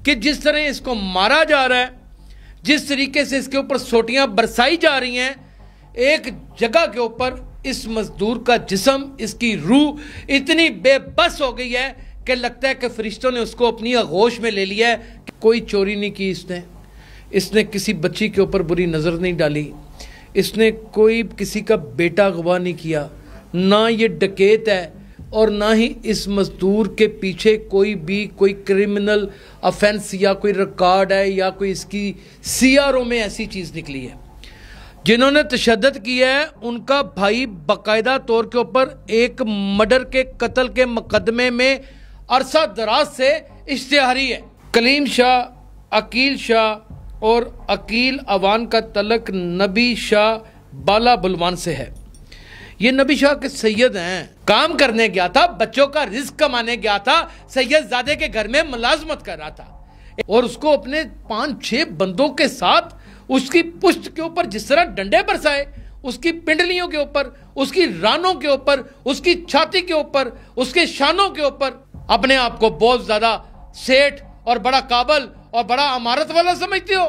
कि जिस तरह इसको मारा जा रहा है, जिस तरीके से इसके ऊपर सोटियां बरसाई जा रही हैं, एक जगह के ऊपर इस मजदूर का जिस्म, इसकी रूह इतनी बेबस हो गई है कि लगता है कि फरिश्तों ने उसको अपनी आगोश में ले लिया है। कोई चोरी नहीं की इसने किसी बच्ची के ऊपर बुरी नज़र नहीं डाली, इसने कोई किसी का बेटा अगवा नहीं किया, ना ये डकैत है और ना ही इस मजदूर के पीछे कोई क्रिमिनल ऑफेंस या कोई रिकॉर्ड है या कोई इसकी सीआरओ में ऐसी चीज़ निकली है। जिन्होंने तशद्दुद किया है उनका भाई बाकायदा तौर के ऊपर एक मर्डर के कत्ल के मुकदमे में अरसा दराज से इश्तिहारी है। कलीम शाह, अकील शाह और अकील अवान का तलक नबी शाह बाला बुलवान से है। ये नबी शाह के सैयद हैं, काम करने गया था, बच्चों का रिस्क कमाने गया था, सैयद ज़ादे के घर में मुलाजमत कर रहा था और उसको अपने 5-6 बंदों के साथ उसकी पुश्त के ऊपर जिस तरह डंडे बरसाए, उसकी पिंडलियों के ऊपर, उसकी रानों के ऊपर, उसकी छाती के ऊपर, उसके शानों के ऊपर अपने आप को बहुत ज्यादा सेठ और बड़ा काबल और बड़ा अमारत वाला समझते हो।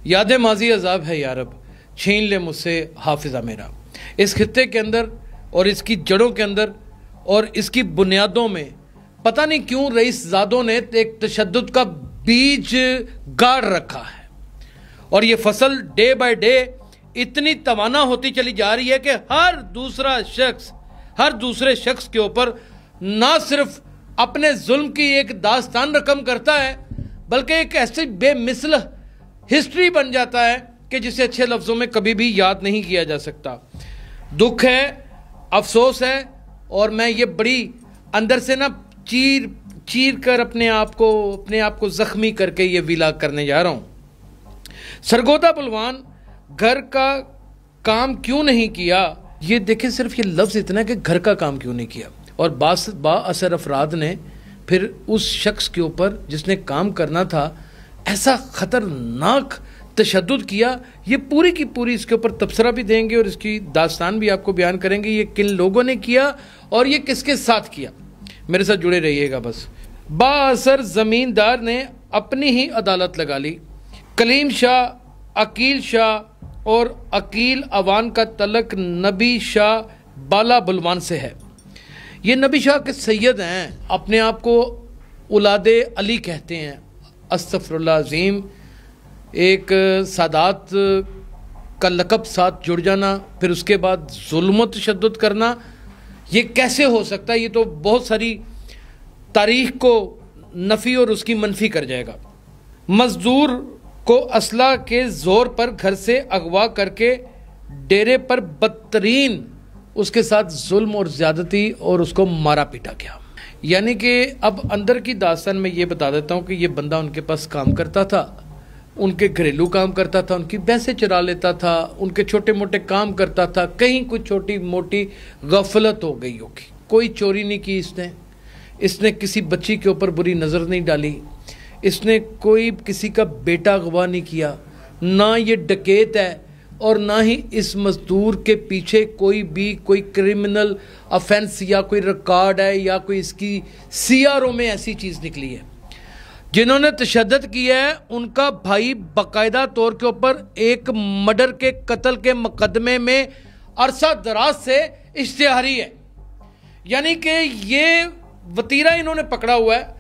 यादें माजी अजाब है यारब, छीन ले मुझसे हाफिजा मेरा। इस खित्ते के अंदर और इसकी जड़ों के अंदर और इसकी बुनियादों में पता नहीं क्यों रईस ज़ादों ने एक तशद्दुद का बीज गाड़ रखा है और ये फसल डे बाय डे इतनी तवाना होती चली जा रही है कि हर दूसरे शख्स के ऊपर ना सिर्फ अपने जुल्म की एक दास्तान रकम करता है बल्कि एक ऐसी बेमिसल हिस्ट्री बन जाता है कि जिसे अच्छे लफ्ज़ों में कभी भी याद नहीं किया जा सकता। दुख है, अफसोस है और मैं ये बड़ी अंदर से ना चीर कर अपने आप को जख्मी करके ये विला करने जा रहा हूं। सरगोदा बलवान घर का काम क्यों नहीं किया, ये देखें, सिर्फ ये लफ्ज़ इतना है कि घर का काम क्यों नहीं किया। और बाअसर अफराद ने फिर उस शख्स के ऊपर जिसने काम करना था ऐसा ख़तरनाक तशद्दुद किया। ये पूरी की पूरी इसके ऊपर तबसरा भी देंगे और इसकी दास्तान भी आपको बयान करेंगे, ये किन लोगों ने किया और ये किसके साथ किया। मेरे साथ जुड़े रहिएगा बस। बाअसर ज़मींदार ने अपनी ही अदालत लगा ली। कलीम शाह, अकील शाह और अकील अवान का तलक नबी शाह बाला बुलवान से है। ये नबी शाह के सैयद हैं, अपने आप को औलादे अली कहते हैं। अस्तगफिरुल्लाह अज़ीम, एक सादात का लक़ब साथ जुड़ जाना, फिर उसके बाद जुल्म व तशद्दुद करना, ये कैसे हो सकता है? ये तो बहुत सारी तारीख को नफ़ी और उसकी मनफी कर जाएगा। मजदूर को असला के ज़ोर पर घर से अगवा करके डेरे पर बदतरीन उसके साथ जुल्म और ज़्यादती और उसको मारा पीटा गया। यानी कि अब अंदर की दास्तान में ये बता देता हूँ कि ये बंदा उनके पास काम करता था, उनके घरेलू काम करता था, उनकी भैंसें चरा लेता था, उनके छोटे मोटे काम करता था। कहीं कुछ छोटी मोटी गफलत हो गई होगी, कोई चोरी नहीं की इसने किसी बच्ची के ऊपर बुरी नज़र नहीं डाली, इसने कोई किसी का बेटा अगवा नहीं किया, ना ये डकैत है और ना ही इस मजदूर के पीछे कोई क्रिमिनल ऑफेंस या कोई रिकॉर्ड है या कोई इसकी सीआरओ में ऐसी चीज़ निकली है। जिन्होंने तशद्दुद किया है उनका भाई बाकायदा तौर के ऊपर एक मर्डर के कत्ल के मुकदमे में अरसा दराज से इश्तिहारी है। यानी कि ये वतीरा इन्होंने पकड़ा हुआ है,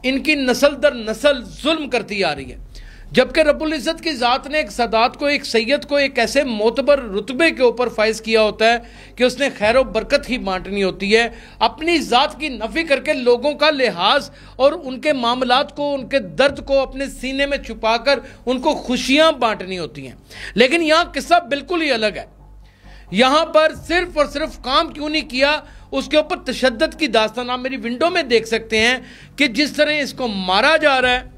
इनकी नस्ल दर नस्ल जुल्म करती आ रही है। जबकि रब्बुल इज़्ज़त की ज़ात ने एक सदात को, एक सैयद को एक ऐसे मोतबर रुतबे के ऊपर फाइज किया होता है कि उसने खैर व बरकत ही बांटनी होती है। अपनी ज़ात की नफ़ी करके लोगों का लिहाज और उनके मामलात को, उनके दर्द को अपने सीने में छुपाकर उनको खुशियाँ बांटनी होती हैं। लेकिन यहाँ किस्सा बिल्कुल ही अलग है। यहाँ पर सिर्फ और सिर्फ काम क्यों नहीं किया, उसके ऊपर तशद्दुद की दास्तान आप मेरी विंडो में देख सकते हैं कि जिस तरह इसको मारा जा रहा है,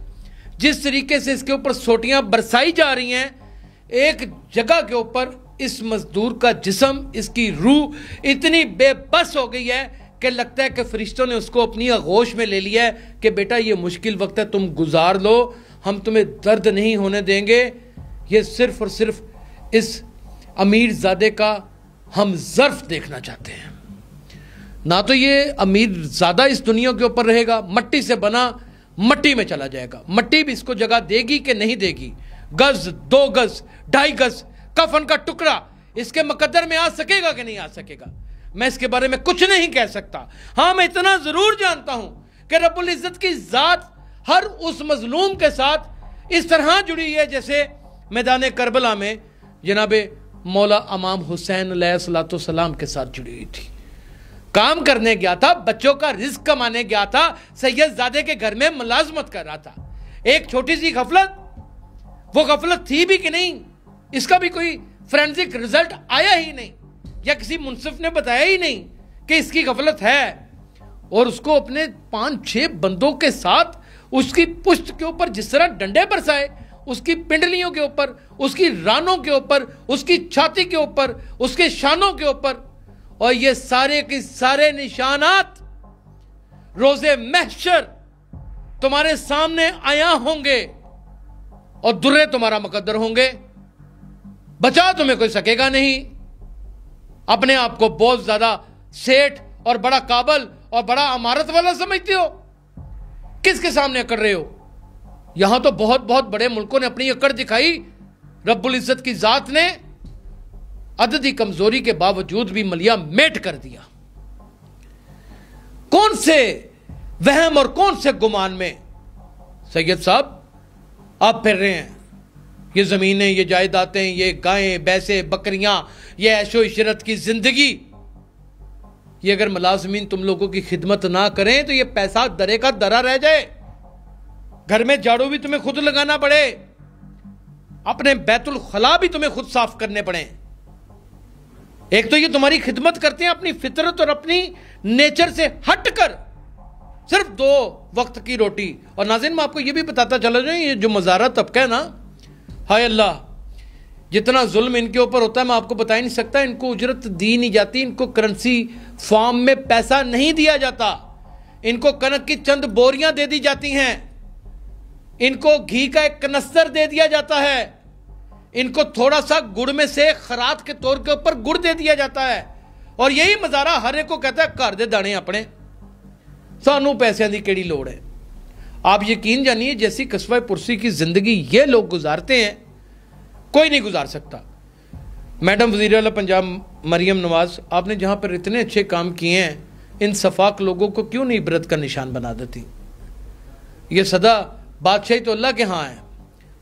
जिस तरीके से इसके ऊपर सोटियां बरसाई जा रही हैं, एक जगह के ऊपर इस मजदूर का जिस्म, इसकी रूह इतनी बेबस हो गई है कि लगता है कि फरिश्तों ने उसको अपनी आगोश में ले लिया है कि बेटा ये मुश्किल वक्त है, तुम गुजार लो, हम तुम्हें दर्द नहीं होने देंगे। ये सिर्फ और सिर्फ इस अमीर ज़ादे का हम ज़र्फ देखना चाहते हैं। ना तो ये अमीर ज़्यादा इस दुनिया के ऊपर रहेगा, मट्टी से बना मट्टी में चला जाएगा। मट्टी भी इसको जगह देगी कि नहीं देगी। गज, 2 गज, 2.5 गज कफन का टुकड़ा इसके मुकद्दर में आ सकेगा कि नहीं आ सकेगा, मैं इसके बारे में कुछ नहीं कह सकता। हाँ, मैं इतना ज़रूर जानता हूं कि रब्बुल इज़्ज़त की ज़ात हर उस मजलूम के साथ इस तरह जुड़ी है जैसे मैदान करबला में जनाब मौला इमाम हुसैन अलैहिस्सलाम के साथ जुड़ी हुई थी। काम करने गया था, बच्चों का रिस्क कमाने गया था, सैयदजादे के घर में मुलाजमत कर रहा था। एक छोटी सी गफलत, वो गफलत थी भी कि नहीं इसका भी कोई फोरेंसिक रिजल्ट आया ही नहीं, या किसी मुंसिफ ने बताया ही नहीं कि इसकी गफलत है, और उसको अपने 5-6 बंदों के साथ उसकी पुश्त के ऊपर जिस तरह डंडे बरसाए, उसकी पिंडलियों के ऊपर, उसकी रानों के ऊपर, उसकी छाती के ऊपर, उसके शानों के ऊपर, और ये सारे के सारे निशानात रोजे महशर तुम्हारे सामने आया होंगे और दुर्रे तुम्हारा मुकद्दर होंगे। बचा तुम्हें कोई सकेगा नहीं। अपने आप को बहुत ज्यादा सेठ और बड़ा काबल और बड़ा अमारत वाला समझते हो, किसके सामने अकड़ रहे हो? यहां तो बहुत बहुत बड़े मुल्कों ने अपनी अकड़ दिखाई, रब्बुल इज़्ज़त की जात ने अददी कमजोरी के बावजूद भी मलिया मेट कर दिया। कौन से वहम और कौन से गुमान में सैयद साहब आप फिर रहे हैं? ये जमीनें, ये जायदादें, ये गायें, भैंसे, बकरियां, ये ऐशो इशरत की जिंदगी, ये अगर मुलाजमीन तुम लोगों की खिदमत ना करें तो ये पैसा दरे का दरा रह जाए। घर में झाड़ू भी तुम्हें खुद लगाना पड़े, अपने बैतुल खला भी तुम्हें खुद साफ करने पड़े। एक तो ये तुम्हारी खिदमत करते हैं अपनी फितरत और अपनी नेचर से हटकर, सिर्फ 2 वक्त की रोटी। और नाज़रीन, मैं आपको ये भी बताता चला जाऊं, ये जो मज़ारा तबका है ना, हाय अल्लाह, जितना जुल्म इनके ऊपर होता है मैं आपको बता ही नहीं सकता। इनको उजरत दी नहीं जाती, इनको करेंसी फॉर्म में पैसा नहीं दिया जाता, इनको कनक की चंद बोरियां दे दी जाती हैं, इनको घी का एक कनस्तर दे दिया जाता है, इनको थोड़ा सा गुड़ में से खरात के तौर के ऊपर गुड़ दे दिया जाता है, और यही मज़ारा हर एक को कहता है घर दे दाने अपने, सानू पैसों की केड़ी लोड़ है। आप यकीन जानिए, जैसी कस्बा पुरसी की जिंदगी ये लोग गुजारते हैं कोई नहीं गुजार सकता। मैडम वज़ीर आला पंजाब मरियम नवाज, आपने जहां पर इतने अच्छे काम किए हैं, इन सफाक लोगों को क्यों नहीं इबरत का निशान बना देती? ये सदा बादशाही तो अल्लाह के यहाँ है।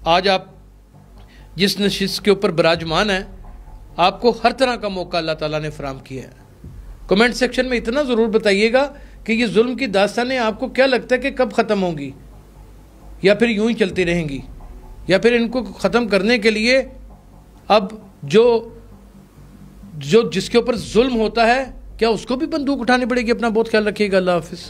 आज आप जिस नशिस्त के ऊपर विराजमान है, आपको हर तरह का मौका अल्लाह ताला ने फराम किया है। कमेंट सेक्शन में इतना ज़रूर बताइएगा कि ये जुल्म की दास्तानें आपको क्या लगता है कि कब ख़त्म होंगी, या फिर यूं ही चलती रहेंगी, या फिर इनको ख़त्म करने के लिए अब जो जिसके ऊपर जुल्म होता है, क्या उसको भी बंदूक उठानी पड़ेगी? अपना बहुत ख्याल रखिएगा। अल्लाह हाफिज़।